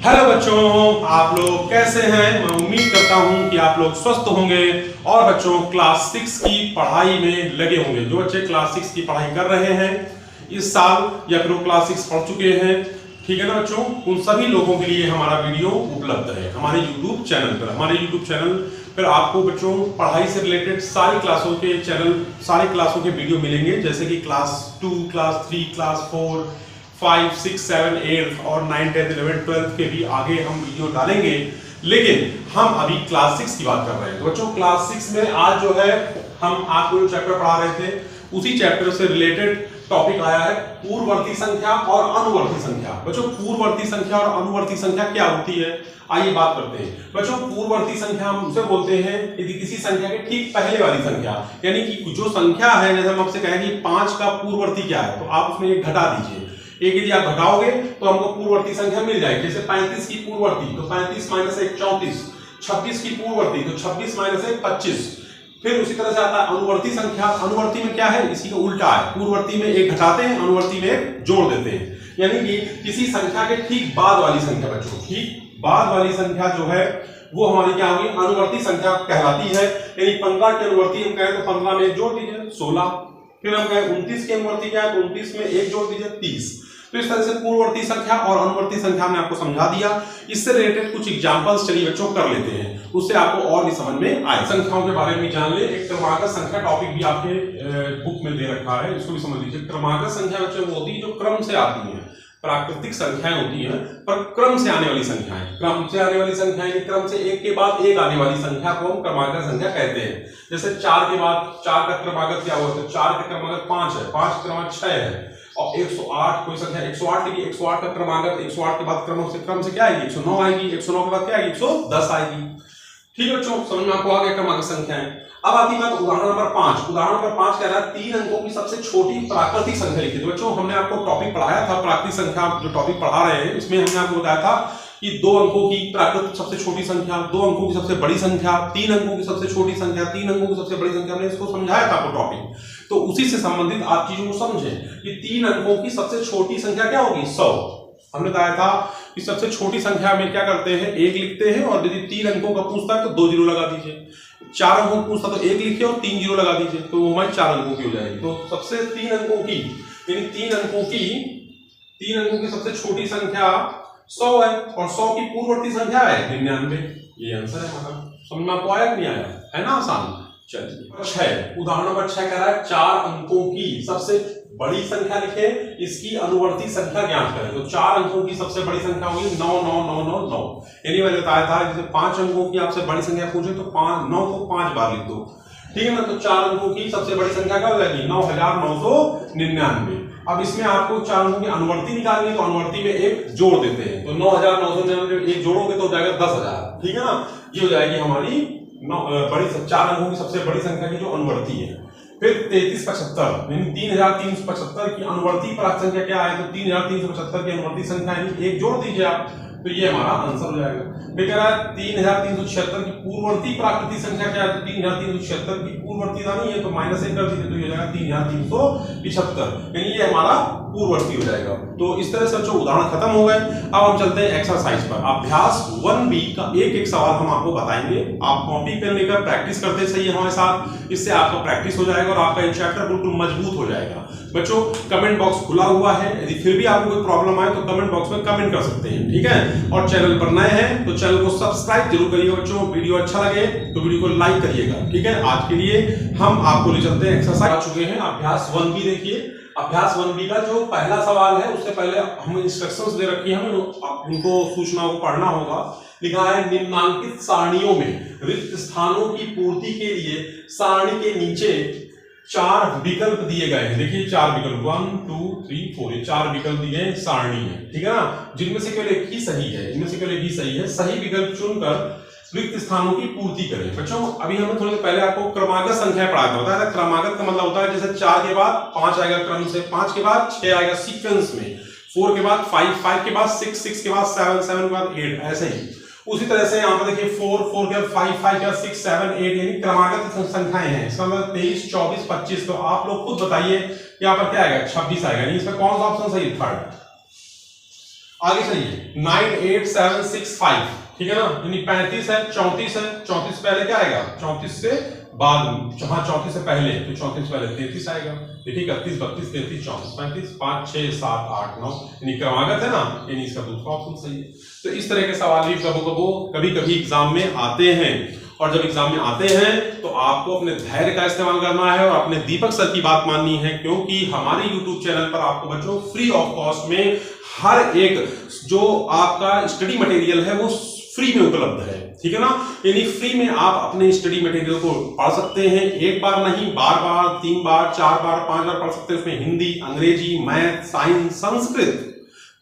Hello बच्चों, आप लोग कैसे हैं। मैं उम्मीद करता हूं कि आप लोग स्वस्थ होंगे और बच्चों क्लास 6 की पढ़ाई में लगे होंगे। जो बच्चे क्लास 6 की पढ़ाई कर रहे हैं इस साल या फिर वो क्लास 6 पढ़ चुके हैं, ठीक है ना बच्चों, उन सभी लोगों के लिए हमारा वीडियो उपलब्ध है हमारे यूट्यूब चैनल पर। हमारे यूट्यूब चैनल पर आपको बच्चों पढ़ाई से रिलेटेड सारी क्लासों के सारी क्लासों के वीडियो मिलेंगे, जैसे कि क्लास 2, क्लास 3, क्लास 4, 5, 6, 7, 8 और 9, 10, 11, 12 के भी आगे हम वीडियो डालेंगे। लेकिन हम अभी क्लास 6 की बात कर रहे हैं। तो बच्चों क्लास 6 में आज जो है हम आपको जो चैप्टर पढ़ा रहे थे उसी चैप्टर से रिलेटेड टॉपिक आया है, पूर्ववर्ती संख्या और अनुवर्ती संख्या। बच्चों पूर्ववर्ती संख्या और अनुवर्ती संख्या क्या होती है, आइए बात करते हैं। बच्चों पूर्ववर्ती संख्या हम उसे बोलते हैं यदि किसी संख्या के ठीक पहले वाली संख्या, यानी कि जो संख्या है, जैसे हम आपसे कहें कि 5 का पूर्ववर्ती क्या है, तो आप उसमें एक घटा दीजिए। एक यदि आप घटाओगे तो हमको पूर्ववर्ती संख्या मिल जाएगी। जैसे 35 की पूर्ववर्ती तो 35 माइनस 1 34, 26 की पूर्ववर्ती तो 26 माइनस 1 25। फिर उसी तरह से आता है अनुवर्ती संख्या। अनुवर्ती में क्या है, इसी का उल्टा है। पूर्ववर्ती में एक घटाते हैं, अनुवर्ती में एक जोड़ देते हैं। यानी कि किसी संख्या के ठीक बाद वाली संख्या बच्चों, ठीक बाद वाली संख्या जो है वो हमारी क्या होगी, अनुवर्ती संख्या कहलाती है। यानी 15 की अनुवर्ती हम कहें तो 15 में एक जोड़ दीजिए 16। फिर हम कहें 29 की अनुवर्ती क्या है तो 29 में एक जोड़ दीजिए 30। तो इस तरह से पूर्ववर्ती संख्या और अनुवर्ती संख्या में आपको समझा दिया। इससे रिलेटेड कुछ एग्जांपल्स चलिए बच्चों कर लेते हैं, उससे आपको और भी समझ में आए। संख्याओं के बारे में जान ले। एक क्रमागत संख्या टॉपिक भी आपके बुक में दे रखा है, इसको भी समझ लीजिए। क्रमागत संख्या बच्चों वो होती है जो क्रम से आती है। प्राकृतिक संख्याएं होती हैं पर क्रम से आने वाली संख्याएं, क्रम से आने वाली संख्याएं, क्रम से एक के बाद एक आने वाली संख्या को हम क्रमागत संख्या कहते हैं। जैसे 4 के बाद 4 का क्रमागत क्या हुआ, तो 4 का क्रमागत 5 है, 5 का क्रमागत 6 है। और 108 कोई संख्या 108 लिखी, 108 का क्रमागत 108 के बाद क्रम से क्या आएगी 109 आएगी, 109 के बाद क्या आएगी 110 आएगी। ठीक है बच्चों, समझ में आपको आ गया क्रमागत संख्याएं। अब आती बात उदाहरण नंबर 5। उदाहरण नंबर 5 कह रहा है 3 अंकों की सबसे छोटी प्राकृतिक संख्या लिखी। तो बच्चों हमने आपको टॉपिक पढ़ाया था प्राकृतिक संख्या, जो टॉपिक पढ़ा रहे हैं इसमें हमने आपको बताया था कि 2 अंकों की प्राकृतिक सबसे छोटी संख्या, 2 अंकों की सबसे बड़ी संख्या, 3 अंकों की सबसे छोटी संख्या, 3 अंकों की सबसे बड़ी संख्या। हमने इसको समझाया था आपको टॉपिक। तो उसी से संबंधित आप चीजों को समझें कि 3 अंकों की सबसे छोटी संख्या क्या होगी 100। हमने बताया था कि सबसे छोटी संख्या में क्या करते हैं, 1 लिखते हैं, और यदि 3 अंकों का पूछता है तो 2 जीरो लगा दीजिए। 4 अंकों का पूछता तो 1 लिखिए और 3 जीरो लगा दीजिए, तो वो हमारी 4 अंकों की हो जाएगी। तो सबसे 3 अंकों की, यानी 3 अंकों की सबसे छोटी संख्या 100 है, और 100 की पूर्ववर्ती संख्या है 99। ये आंसर है हमारा। समझ में आपको आया कि नहीं आया, है ना आसान। चलिए 6, उदाहरण नंबर 6 कह रहा है 4 अंकों की सबसे बड़ी संख्या लिखे, इसकी अनुवर्ती संख्या ज्ञात करें। तो 4 अंकों की सबसे बड़ी संख्या होगी 99999। यानी मैंने बताया था जैसे 5 अंकों की आपसे बड़ी संख्या पूछे तो 9 को 5 बार लिख दो, ठीक है ना। तो 4 अंकों की सबसे बड़ी संख्या क्या हो जाएगी 9999। अब इसमें आपको 4 अंकों की अनुवर्ती निकालनी है, तो अनुवर्ती में एक जोड़ देते हैं। तो 9999 एक जोड़ोगे तो हो जाएगा 10,000, ठीक है ना। ये हो जाएगी हमारी बड़ी 4 अंकों की सबसे बड़ी संख्या की जो अनुवर्ती है। फिर 3375 यानी 3375 की अनुवर्ती प्राप्त संख्या क्या है, तो 3375 की अनुवर्ती संख्या यानी एक जोड़ दीजिए आप, तो ये हमारा आंसर हो जाएगा। फिर कह रहा है 3376 की पूर्ववर्ती प्राकृतिक संख्या क्या है, तो 3376 की पूर्ववर्ती नहीं है तो -1 कर दीजिए, तो ये हो जाएगा 3375, यानी ये हमारा पूर्ववर्ती हो जाएगा। तो इस तरह से बच्चों उदाहरण खत्म हो गए। अब हम चलते हैं एक्सरसाइज पर। अभ्यास 1B का एक सवाल हम आपको बताएंगे। आप कॉपी पेन लेकर प्रैक्टिस करते सही हमारे साथ, इससे आपका प्रैक्टिस हो जाएगा और आपका एक चैप्टर बिल्कुल मजबूत हो जाएगा। बच्चों कमेंट बॉक्स खुला हुआ है, यदि फिर भी आपको कोई प्रॉब्लम आए तो कमेंट बॉक्स में कमेंट कर सकते हैं, ठीक है। और चैनल पर नए हैं तो चैनल को सब्सक्राइब जरूर करिए बच्चों। वीडियो अच्छा लगे तो वीडियो को लाइक करिएगा, ठीक है। आज के लिए हम आपको ले चलते हैं एक्सरसाइज आ चुके हैं। अभ्यास 1B देखिए। अभ्यास 1B का जो पहला सवाल है उससे पहले हम इंस्ट्रक्शंस दे रखी हैं, हमें उनको सूचना को पढ़ना होगा। लिखा है निम्नांकित सारणियों में रिक्त स्थानों की पूर्ति के लिए सारणी के नीचे 4 विकल्प दिए गए हैं। देखिए 4 विकल्प 1 2 3 4, ये 4 विकल्प दिए सारणी है, ठीक है ना। जिनमें से केवल एक ही सही है, इनमें से केवल एक ही सही है। सही विकल्प चुनकर रिक्त स्थानों की पूर्ति करें। बच्चों अभी हमने थोड़ी देर पहले आपको क्रमागत संख्या पढ़ाया था, बताया था क्रमागत का मतलब होता है जैसे 4 के बाद 5 आएगा क्रम से, 5 के बाद 6 आएगा सीक्वेंस में, 4 के बाद 5, 5 के बाद 6, 6 के बाद 7, 7 के बाद 8, ऐसे ही। उसी तरह से यहाँ पर देखिए 4, 4 के बाद 5, 5 के बाद 6, 7, 8 यानी क्रमागत संख्याएं हैं। इसका मतलब 23, 24, 25। तो आप लोग खुद बताइए यहाँ पर क्या आएगा 26 आएगा। इसमें कौन सा ऑप्शन सही है, थर्ड। आगे चलिए 98765, ठीक है ना, यानी 35 है, 34 है, 34 से पहले क्या आएगा, 34 से बाद, हाँ 34 से पहले, तो 34 से पहले 33 आएगा, देखिए 31 32 33 34 35 5 6 7 8 9, यानी क्रमागत है ना, यानी इसका दूसरा ऑप्शन सही है। तो इस तरह के सवाल भी कभी कभी एग्जाम में आते हैं, और जब एग्जाम में आते हैं तो आपको अपने धैर्य का इस्तेमाल करना है और अपने दीपक सर की बात माननी है, क्योंकि हमारे YouTube चैनल पर आपको बच्चों फ्री ऑफ कॉस्ट में हर एक जो आपका स्टडी मटेरियल है वो फ्री में उपलब्ध है, ठीक है ना, यानी फ्री में आप अपने स्टडी मटेरियल को पढ़ सकते हैं, एक बार नहीं, बार बार, 3 बार 4 बार 5 बार पढ़ सकते हैं। उसमें हिंदी, अंग्रेजी, मैथ, साइंस, संस्कृत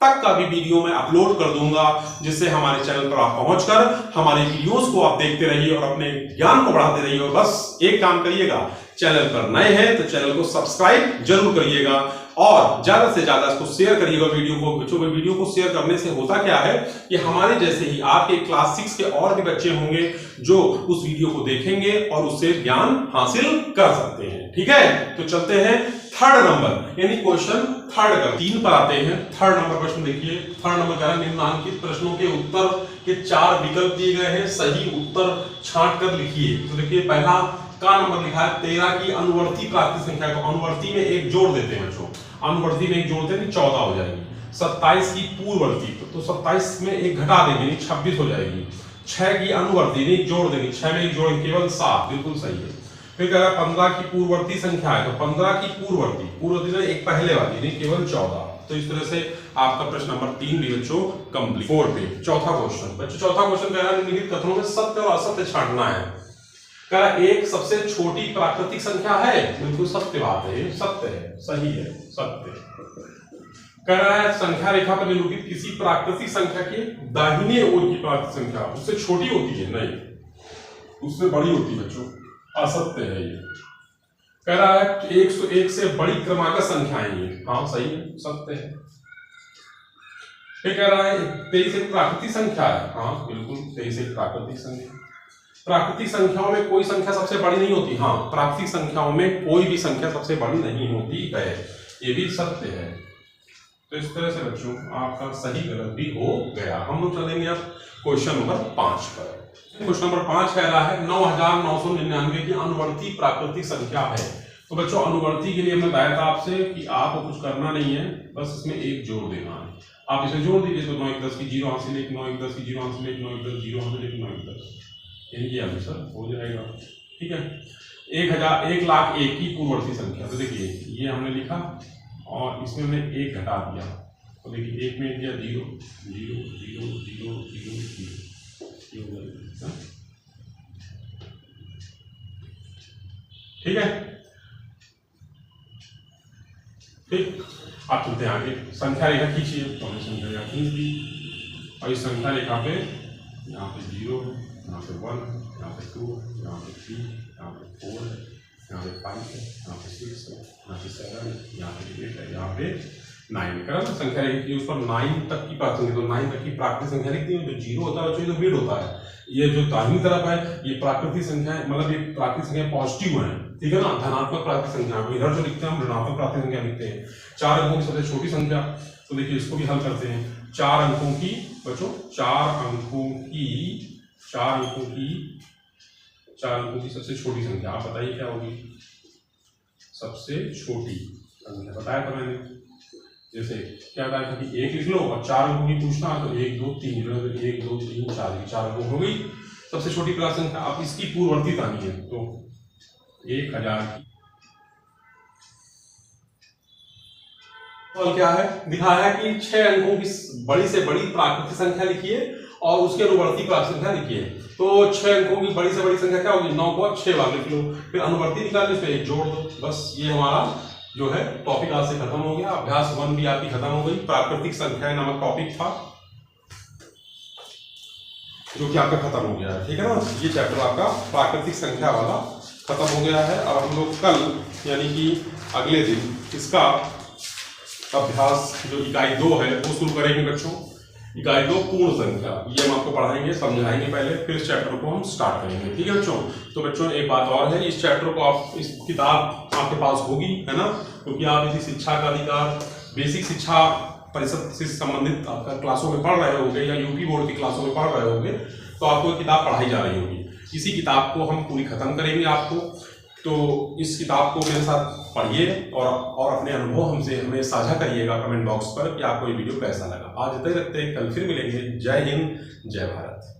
तक का भी वीडियो मैं अपलोड कर दूंगा, जिससे हमारे चैनल पर आप पहुंचकर हमारे वीडियोस को आप देखते रहिए और अपने ज्ञान को बढ़ाते रहिए। और बस एक काम करिएगा, चैनल पर नए हैं तो चैनल को सब्सक्राइब जरूर करिएगा और ज्यादा से ज्यादा इसको शेयर करिएगा वीडियो को। बच्चों, वीडियो को शेयर करने से होता क्या है कि हमारे जैसे ही आपके क्लास 6 के और भी बच्चे होंगे जो उस वीडियो को देखेंगे और उससे ज्ञान हासिल कर सकते हैं, ठीक है। तो चलते हैं थर्ड नंबर, यानी क्वेश्चन थर्ड का 3 पर आते हैं। थर्ड नंबर प्रश्न देखिए, थर्ड नंबर का निम्नलिखित प्रश्नों के उत्तर के 4 विकल्प दिए गए हैं, सही उत्तर छांट कर लिखिए। तो देखिए पहला का नंबर लिखा है 13 की अनुवर्ती प्राकृतिक संख्या को, अनुवर्ती में एक जोड़ देते हैं बच्चों, अनुवर्ती में एक जोड़ते हैं 14 हो जाएगी। 27 की पूर्ववर्ती, तो 27 में एक घटा देंगे 26 हो जाएगी। 6 की अनुवर्ती में एक जोड़ देंगे, 6 में एक जोड़ केवल 7, बिल्कुल सही है। फिर कह रहा 15 की पूर्ववर्ती संख्या है, तो 15 की पूर्ववर्ती में एक पहले वाली नहीं केवल 14। तो इस तरह से आपका प्रश्न नंबर 3 भी बच्चों कंप्लीट। 4 पे चौथा क्वेश्चन बच्चों, चौथा क्वेश्चन कह रहा है निम्नलिखित कथनों में सत्य और असत्य छांटना है। कह रहा एक सबसे छोटी प्राकृतिक संख्या है, बिल्कुल सत्य बात है, सत्य है, सही है, सत्य। कह रहा है संख्या रेखा पर निरूपित किसी प्राकृतिक संख्या के दाहिने ओर की प्राकृतिक संख्या उससे छोटी होती है, नहीं उससे बड़ी होती है बच्चों, असत्य है ये। कह रहा है 101 से बड़ी क्रमागत संख्याएं ये, हाँ सही है, सत्य है। फिर कह रहा है 23 एक प्राकृतिक संख्या है, हाँ बिल्कुल 23 एक प्राकृतिक संख्या। प्राकृतिक संख्याओं में कोई संख्या सबसे बड़ी नहीं होती, हाँ प्राकृतिक संख्याओं में कोई भी संख्या सबसे बड़ी नहीं होती है, ये भी सत्य है। तो इस तरह से बच्चों आपका सही गलत भी हो गया। हम लोग चलेंगे अब क्वेश्चन नंबर 5 पर। क्वेश्चन नंबर 5 कह रहा है 9999 की अनुवर्ती प्राकृतिक संख्या है। तो बच्चों अनुवर्ती के लिए हमने बताया था आपसे कि आपको कुछ करना नहीं है, बस इसमें एक जोड़ देना है। आप इसे जोड़ दीजिए तो 9 1 10 की 0 हासिल 1 9 1 10 की 0 हासिल 1 9 1 10 0 हासिल 1 9 1 10, यानी ये आंसर हो जाएगा, ठीक है। 1,01,01 की पूर्ववर्ती संख्या, तो देखिए ये हमने लिखा और इसमें हमने 1 घटा दिया, तो देखिए 1 में दिया 0 0 0 0 0 0, ठीक है। ठीक, आप चलते हैं आगे, संख्या रेखा खींचिए, तो हमने संख्या रेखा खींच दी और इस संख्या रेखा पे यहाँ पे 0, यहाँ पे 1, यहाँ पे 2, यहाँ पे 3, यहाँ पे 4 है, यहाँ पे 5 है, यहाँ पे 6 है, यहाँ पे 7 है, यहाँ पे 8 है, यहाँ पे 9 है। संख्या रेखा की उस पर 9 तक की प्राकृतिक, तो 9 तक की प्राकृतिक संख्या लिखती है, जो 0 होता है बच्चों तो मिड होता है। ये जो दाहिनी तरफ है ये प्राकृतिक संख्या है, मतलब ये प्राकृतिक संख्या पॉजिटिव है, ठीक है ना, धनात्मक प्राकृतिक संख्या। इधर जो लिखते हैं हम ऋणात्मक प्राकृतिक संख्या लिखते हैं। 4 अंकों की सबसे छोटी संख्या, तो देखिए इसको भी हल करते हैं। 4 अंकों की बच्चों 4 अंकों की सबसे छोटी संख्या, आप बताइए क्या होगी सबसे छोटी संख्या? बताया था मैंने, जैसे क्या बताया था कि 1 लिख लो और 4 अंकों की पूछना है तो 1 2 3 1 2 3 4 अंकों हो गई सबसे छोटी प्राकृतिक संख्या। अब इसकी पूर्ववर्ती तानी है तो 1000 की, तो क्या है दिखाया है कि 6 अंकों की बड़ी से बड़ी प्राकृतिक संख्या लिखिए और उसके अनुवर्ती प्राकृतिक संख्या लिखिए। तो 6 अंकों की बड़ी से बड़ी संख्या क्या होगी, 9 को 6 बार लिख लो, फिर अनुवर्ती निकाल इसमें 1 जोड़ दो, बस ये हमारा जो है टॉपिक आज से खत्म हो गया। अभ्यास 1 भी आपकी खत्म हो गई। प्राकृतिक संख्या नामक टॉपिक था जो कि आपका खत्म हो गया है, ठीक है ना। ये चैप्टर आपका प्राकृतिक संख्या वाला खत्म हो गया है और हम लोग कल यानी कि अगले दिन इसका अभ्यास जो इकाई 2 है वो शुरू करेंगे बच्चों। इकाई 2 पूर्ण संख्या, ये हम आपको पढ़ाएंगे, समझाएंगे पहले, फिर इस चैप्टर को हम स्टार्ट करेंगे, ठीक है बच्चों। तो बच्चों एक बात और है, इस चैप्टर को आप, इस किताब आपके पास होगी, है ना, क्योंकि आप इसी शिक्षा का अधिकार बेसिक शिक्षा परिषद से संबंधित क्लासों में पढ़ रहे होंगे या यूपी बोर्ड की क्लासों में पढ़ रहे होंगे, तो आपको किताब पढ़ाई जा रही होगी। इसी किताब को हम पूरी खत्म करेंगे आपको, तो इस किताब को मेरे साथ पढ़िए और अपने अनुभव हमें साझा करिएगा कमेंट बॉक्स पर कि आपको ये वीडियो कैसा लगा। आज इतना ही रखते हैं, कल फिर मिलेंगे। जय हिंद, जय भारत।